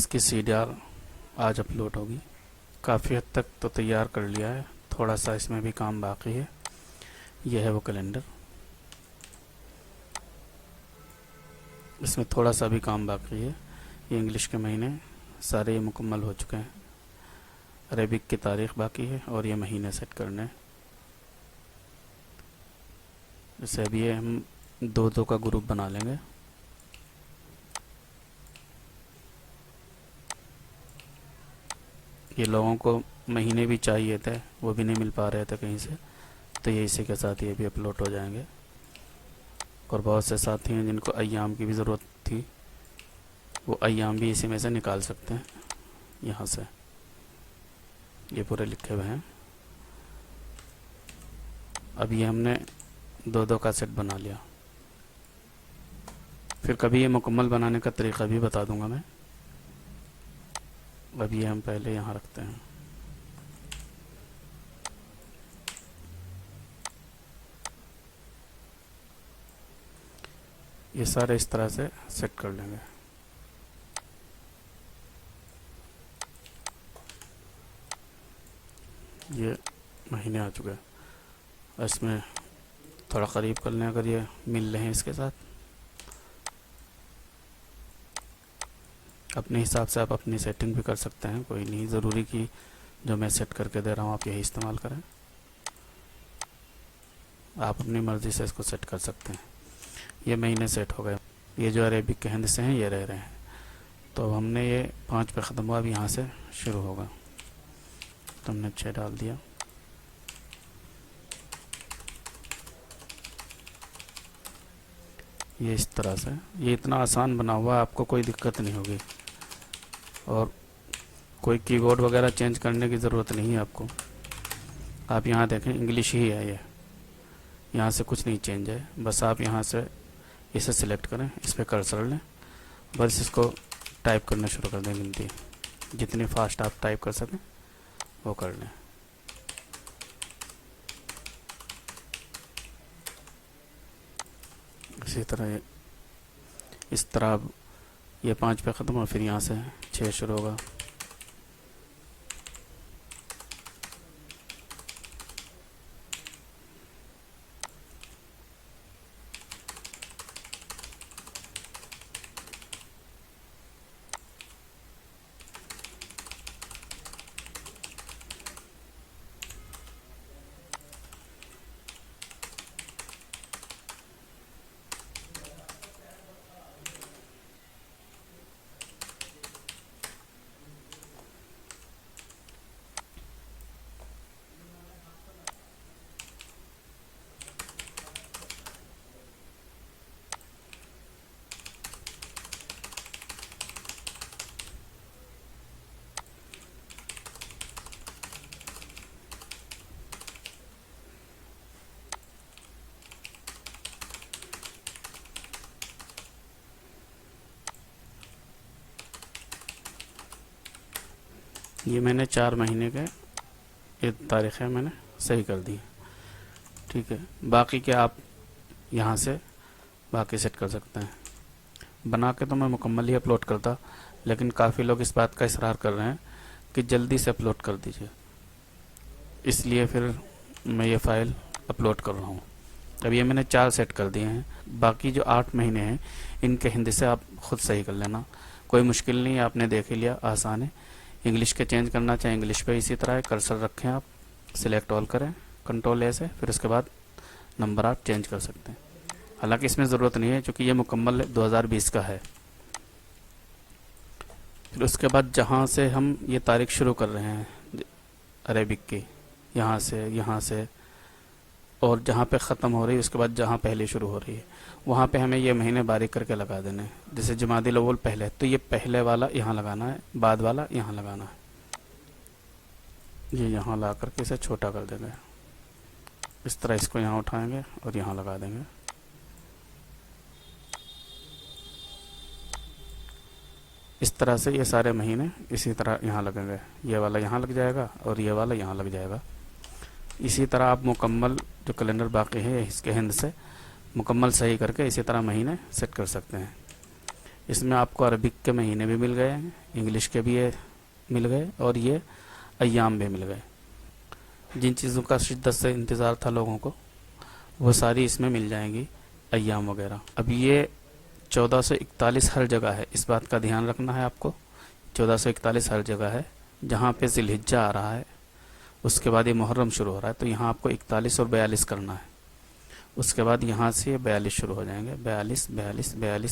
इसकी CDR आज upload होगी। काफ़ी हद तक तो तैयार कर लिया है, थोड़ा सा इसमें भी काम बाकी है। यह है वो कैलेंडर, इसमें थोड़ा सा भी काम बाकी है। ये इंग्लिश के महीने सारे ये मुकम्मल हो चुके हैं। अरेबिक की तारीख बाकी है और ये महीने सेट करने हैं। जैसे अभी ये हम दो दो का ग्रुप बना लेंगे। ये लोगों को महीने भी चाहिए थे, वो भी नहीं मिल पा रहे थे कहीं से, तो ये इसी के साथ ये भी अपलोड हो जाएंगे। और बहुत से साथी हैं जिनको अय्याम की भी ज़रूरत थी, वो अय्याम भी इसी में से निकाल सकते हैं। यहाँ से ये पूरे लिखे हुए हैं। अब ये हमने दो दो का सेट बना लिया। फिर कभी ये मुकम्मल बनाने का तरीका भी बता दूंगा मैं। अब ये हम पहले यहाँ रखते हैं। ये सारे इस तरह से सेट कर लेंगे। ये महीने आ चुके हैं। इसमें थोड़ा करीब कर लें अगर ये मिल रहे हैं इसके साथ। अपने हिसाब से आप अपनी सेटिंग भी कर सकते हैं, कोई नहीं ज़रूरी कि जो मैं सेट करके दे रहा हूँ आप यही इस्तेमाल करें। आप अपनी मर्ज़ी से इसको सेट कर सकते हैं। ये महीने सेट हो गए। ये जो अरेबिक के हिंद से हैं ये रह रहे हैं। तो अब हमने ये 5 पे ख़त्म हुआ, अब यहाँ से शुरू होगा। तो हमने 6 डाल दिया। ये इस तरह से, ये इतना आसान बना हुआ है, आपको कोई दिक्कत नहीं होगी। और कोई कीबोर्ड वगैरह चेंज करने की ज़रूरत नहीं है आपको। आप यहाँ देखें इंग्लिश ही है ये, यहाँ से कुछ नहीं चेंज है। बस आप यहाँ से इसे सिलेक्ट करें, इस पर कर्सर लें, बस इसको टाइप करना शुरू कर दें। गिनती जितनी फास्ट आप टाइप कर सकें वो कर लें। इसी तरह इस तरह अब ये 5 पे ख़त्म और फिर यहाँ से 6 शुरू होगा। ये मैंने 4 महीने के ये तारीख़ें मैंने सही कर दी। ठीक है, बाकी के आप यहाँ से बाकी सेट कर सकते हैं। बना के तो मैं मुकम्मल ही अपलोड करता, लेकिन काफ़ी लोग इस बात का इसरार कर रहे हैं कि जल्दी से अपलोड कर दीजिए, इसलिए फिर मैं ये फ़ाइल अपलोड कर रहा हूँ। अब ये मैंने 4 सेट कर दिए हैं। बाकी जो 8 महीने हैं इनके हिंदी से आप ख़ुद सही कर लेना, कोई मुश्किल नहीं है। आपने देख ही लिया, आसान है। इंग्लिश के चेंज करना चाहे इंग्लिश पे इसी तरह है, कर्सर रखें आप, सिलेक्ट ऑल करें, कंट्रोल ए से, फिर उसके बाद नंबर आप चेंज कर सकते हैं। हालांकि इसमें ज़रूरत नहीं है क्योंकि ये मुकम्मल 2020 का है। फिर उसके बाद जहाँ से हम ये तारीख शुरू कर रहे हैं अरेबिक की, यहाँ से और जहाँ पे ख़त्म हो रही है उसके बाद जहाँ पहले शुरू हो रही है वहाँ पे हमें ये महीने बारीक करके लगा देने हैं। जैसे जमादिल अव्वल पहले, तो ये पहले वाला यहाँ लगाना है, बाद वाला यहाँ लगाना है। ये यहाँ ला करके इसे छोटा कर देंगे। इस तरह इसको यहाँ उठाएंगे और यहाँ लगा देंगे। इस तरह से ये सारे महीने इसी तरह यहाँ लगेंगे। ये वाला यहाँ लग जाएगा और ये वाला यहाँ लग जाएगा। इसी तरह आप मुकम्मल जो कैलेंडर बाकी है इसके हिंद से मुकम्मल सही करके इसी तरह महीने सेट कर सकते हैं। इसमें आपको अरबिक के महीने भी मिल गए हैं, इंग्लिश के भी ये मिल गए और ये अय्याम भी मिल गए। जिन चीज़ों का शिद्दत से इंतज़ार था लोगों को वो सारी इसमें मिल जाएंगी, अय्याम वगैरह। अब ये 1441 हर जगह है, इस बात का ध्यान रखना है आपको। 1441 हर जगह है। जहाँ पे ज़िलहिज्जा आ रहा है उसके बाद ये मुहर्रम शुरू हो रहा है, तो यहाँ आपको 41 और 42 करना है। उसके बाद यहाँ से 42 शुरू हो जाएंगे, 42 42 42